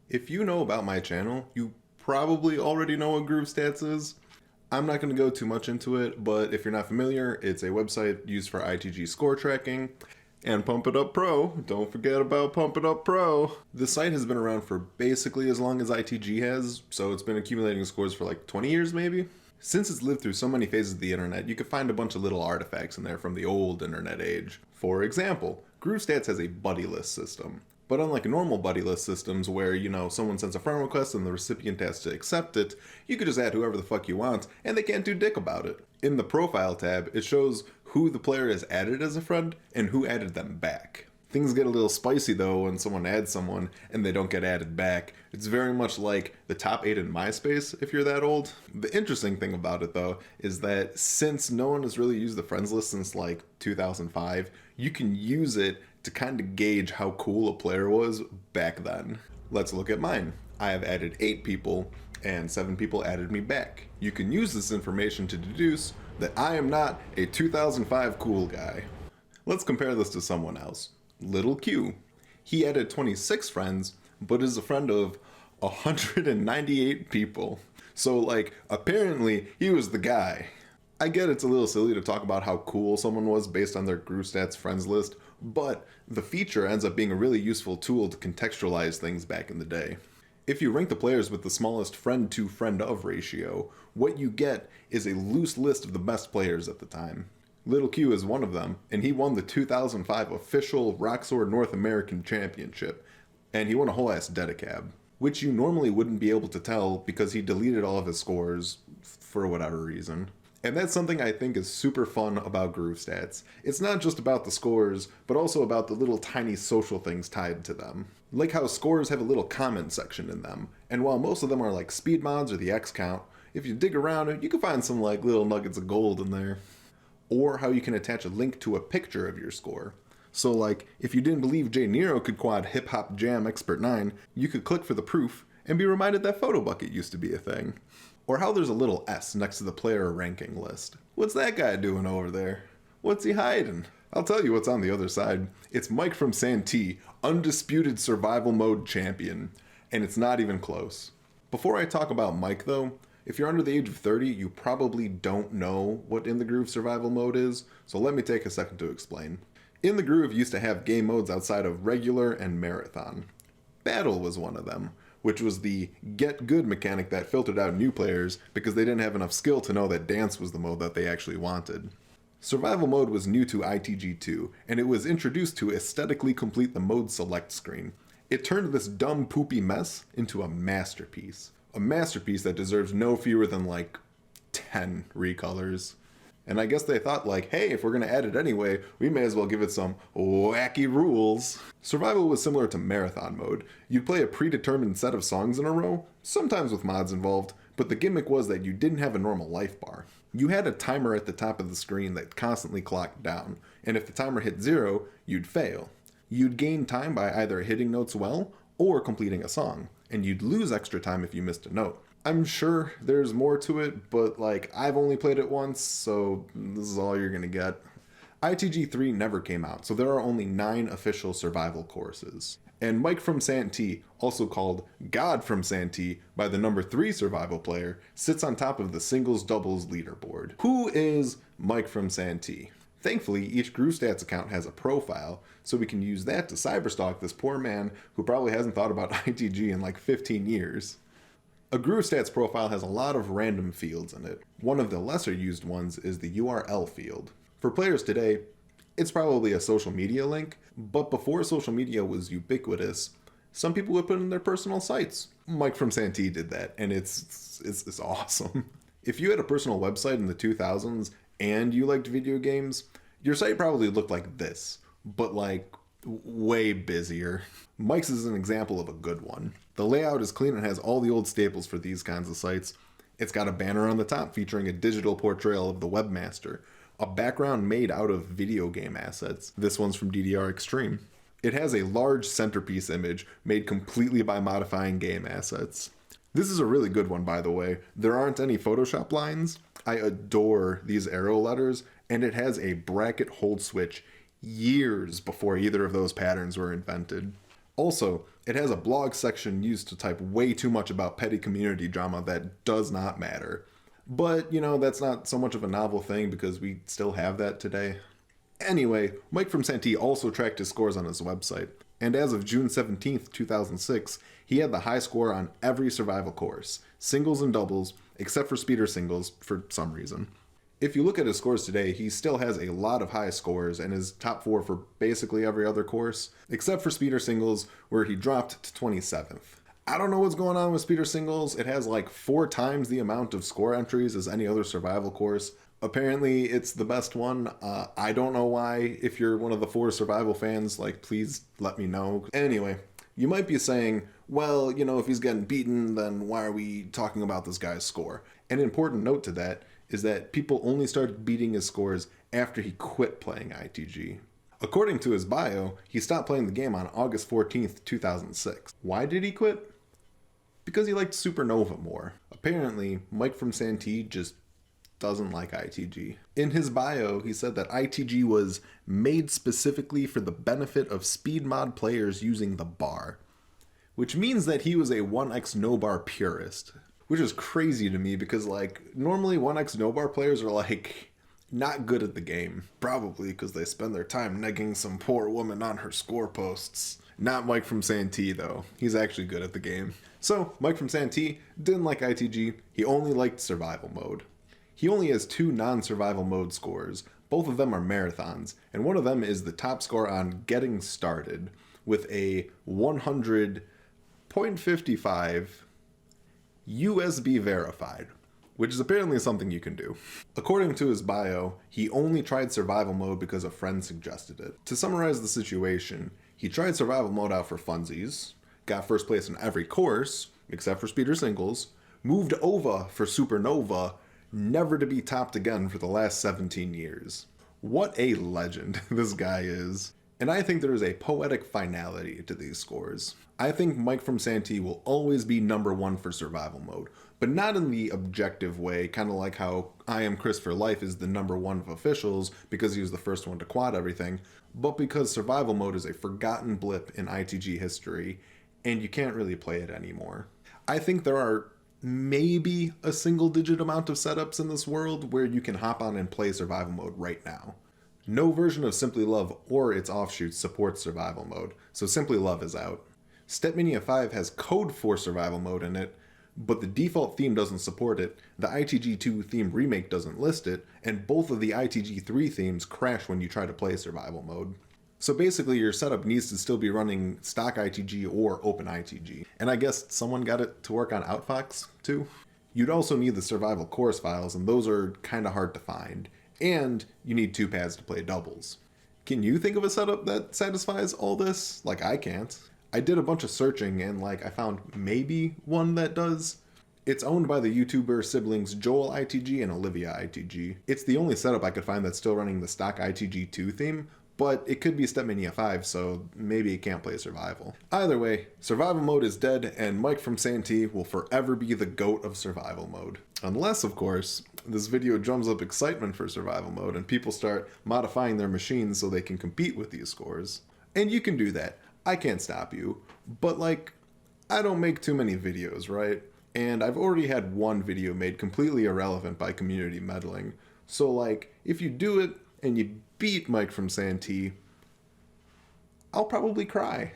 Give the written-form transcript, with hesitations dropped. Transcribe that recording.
If you know about my channel, you probably already know what GrooveStats is. I'm not going to go too much into it, but if you're not familiar, it's a website used for ITG score tracking. And Pump It Up Pro, don't forget about Pump It Up Pro. The site has been around for basically as long as ITG has, so it's been accumulating scores for like 20 years maybe. Since it's lived through so many phases of the internet, you can find a bunch of little artifacts in there from the old internet age. For example, GrooveStats has a buddy list system. But unlike normal buddy list systems where, someone sends a friend request and the recipient has to accept it, you could just add whoever the fuck you want, and they can't do dick about it. In the profile tab, it shows who the player has added as a friend and who added them back. Things get a little spicy though when someone adds someone and they don't get added back. It's very much like the top 8 in MySpace if you're that old. The interesting thing about it though is that since no one has really used the friends list since like 2005, you can use it to kind of gauge how cool a player was back then. Let's look at mine. I have added 8 people and 7 people added me back. You can use this information to deduce that I am not a 2005 cool guy. Let's compare this to someone else. Little Q. He added 26 friends, but is a friend of 198 people. So, apparently he was the guy. I get it's a little silly to talk about how cool someone was based on their GrooveStats friends list, but the feature ends up being a really useful tool to contextualize things back in the day. If you rank the players with the smallest friend to friend of ratio, what you get is a loose list of the best players at the time. Little Q is one of them, and he won the 2005 official Roxor North American Championship, and he won a whole ass Dedicab, which you normally wouldn't be able to tell because he deleted all of his scores for whatever reason. And that's something I think is super fun about GrooveStats. It's not just about the scores, but also about the little tiny social things tied to them. Like how scores have a little comment section in them, and while most of them are like speed mods or the X count, if you dig around it, you can find some little nuggets of gold in there. Or how you can attach a link to a picture of your score. So if you didn't believe Jay Nero could quad Hip Hop Jam Expert 9, you could click for the proof and be reminded that photo bucket used to be a thing. Or how there's a little S next to the player ranking list. What's that guy doing over there? What's he hiding? I'll tell you what's on the other side. It's Mike from Santi, undisputed survival mode champion. And it's not even close. Before I talk about Mike though, if you're under the age of 30, you probably don't know what In the Groove survival mode is, so let me take a second to explain. In the Groove used to have game modes outside of regular and marathon. Battle was one of them, which was the get good mechanic that filtered out new players because they didn't have enough skill to know that dance was the mode that they actually wanted. Survival mode was new to ITG2, and it was introduced to aesthetically complete the mode select screen. It turned this dumb poopy mess into a masterpiece. A masterpiece that deserves no fewer than 10 recolors. And I guess they thought hey, if we're gonna add it anyway, we may as well give it some wacky rules. Survival was similar to marathon mode. You'd play a predetermined set of songs in a row, sometimes with mods involved, but the gimmick was that you didn't have a normal life bar. You had a timer at the top of the screen that constantly clocked down, and if the timer hit 0, you'd fail. You'd gain time by either hitting notes well or completing a song, and you'd lose extra time if you missed a note. I'm sure there's more to it, but I've only played it once, so this is all you're gonna get. ITG3 never came out, so there are only 9 official survival courses. And Mike from Santi, also called God from Santi by the number 3 survival player, sits on top of the singles doubles leaderboard. Who is Mike from Santi? Thankfully, each GrooveStats account has a profile, so we can use that to cyberstalk this poor man who probably hasn't thought about ITG in 15 years. A GrooveStats profile has a lot of random fields in it. One of the lesser used ones is the URL field. For players today, it's probably a social media link, but before social media was ubiquitous, some people would put in their personal sites. Mike from Santi did that, and it's awesome. If you had a personal website in the 2000s and you liked video games, your site probably looked like this, but way busier. Mike's is an example of a good one. The layout is clean and has all the old staples for these kinds of sites. It's got a banner on the top featuring a digital portrayal of the webmaster, a background made out of video game assets. This one's from DDR Extreme. It has a large centerpiece image made completely by modifying game assets. This is a really good one, by the way. There aren't any Photoshop lines. I adore these arrow letters, and it has a bracket hold switch years before either of those patterns were invented. Also, it has a blog section used to type way too much about petty community drama that does not matter. But, that's not so much of a novel thing because we still have that today. Anyway, Mike from Santi also tracked his scores on his website, and as of June 17th, 2006, he had the high score on every survival course, singles and doubles, except for speeder singles for some reason. If you look at his scores today, he still has a lot of high scores and is top 4 for basically every other course, except for speeder singles, where he dropped to 27th. I don't know what's going on with speeder singles. It has like 4 times the amount of score entries as any other survival course. Apparently, it's the best one. I don't know why. If you're one of the 4 survival fans, please let me know. Anyway, you might be saying, well, if he's getting beaten, then why are we talking about this guy's score? An important note to that is that people only started beating his scores after he quit playing ITG. According to his bio, he stopped playing the game on August 14th, 2006. Why did he quit? Because he liked Supernova more. Apparently, Mike from Santi just doesn't like ITG. In his bio, he said that ITG was made specifically for the benefit of speed mod players using the bar, which means that he was a 1x no bar purist, which is crazy to me because normally 1x no bar players are not good at the game, probably because they spend their time negging some poor woman on her score posts. Not Mike from Santi though. He's actually good at the game. So Mike from Santi didn't like ITG. He only liked survival mode. He only has 2 non-survival mode scores. Both of them are marathons, and one of them is the top score on Getting Started with a 100.55 USB verified, which is apparently something you can do. According to his bio, he only tried survival mode because a friend suggested it. To summarize the situation, he tried survival mode out for funsies, got first place in every course, except for speeder singles, moved over for Supernova, never to be topped again for the last 17 years. What a legend this guy is. And I think there is a poetic finality to these scores. I think Mike from Santi will always be number 1 for survival mode, but not in the objective way, kind of like how I Am Chris for Life is the number 1 of officials because he was the first one to quad everything, but because survival mode is a forgotten blip in ITG history, and you can't really play it anymore. I think there are maybe a single-digit amount of setups in this world where you can hop on and play survival mode right now. No version of Simply Love or its offshoots supports survival mode, so Simply Love is out. Stepmania 5 has code for survival mode in it, but the default theme doesn't support it, the ITG2 theme remake doesn't list it, and both of the ITG3 themes crash when you try to play survival mode. So basically your setup needs to still be running stock ITG or open ITG. And I guess someone got it to work on Outfox too? You'd also need the survival course files, and those are kinda hard to find. And you need 2 pads to play doubles. Can you think of a setup that satisfies all this? I can't. I did a bunch of searching and I found maybe one that does. It's owned by the YouTuber siblings Joel ITG and Olivia ITG. It's the only setup I could find that's still running the stock ITG2 theme, but it could be Stepmania 5, so maybe it can't play survival. Either way, survival mode is dead, and Mike from Santi will forever be the GOAT of survival mode. Unless, of course, this video drums up excitement for survival mode and people start modifying their machines so they can compete with these scores. And you can do that. I can't stop you. But I don't make too many videos, right? And I've already had one video made completely irrelevant by community meddling. So if you do it and you beat Mike from Santi, I'll probably cry.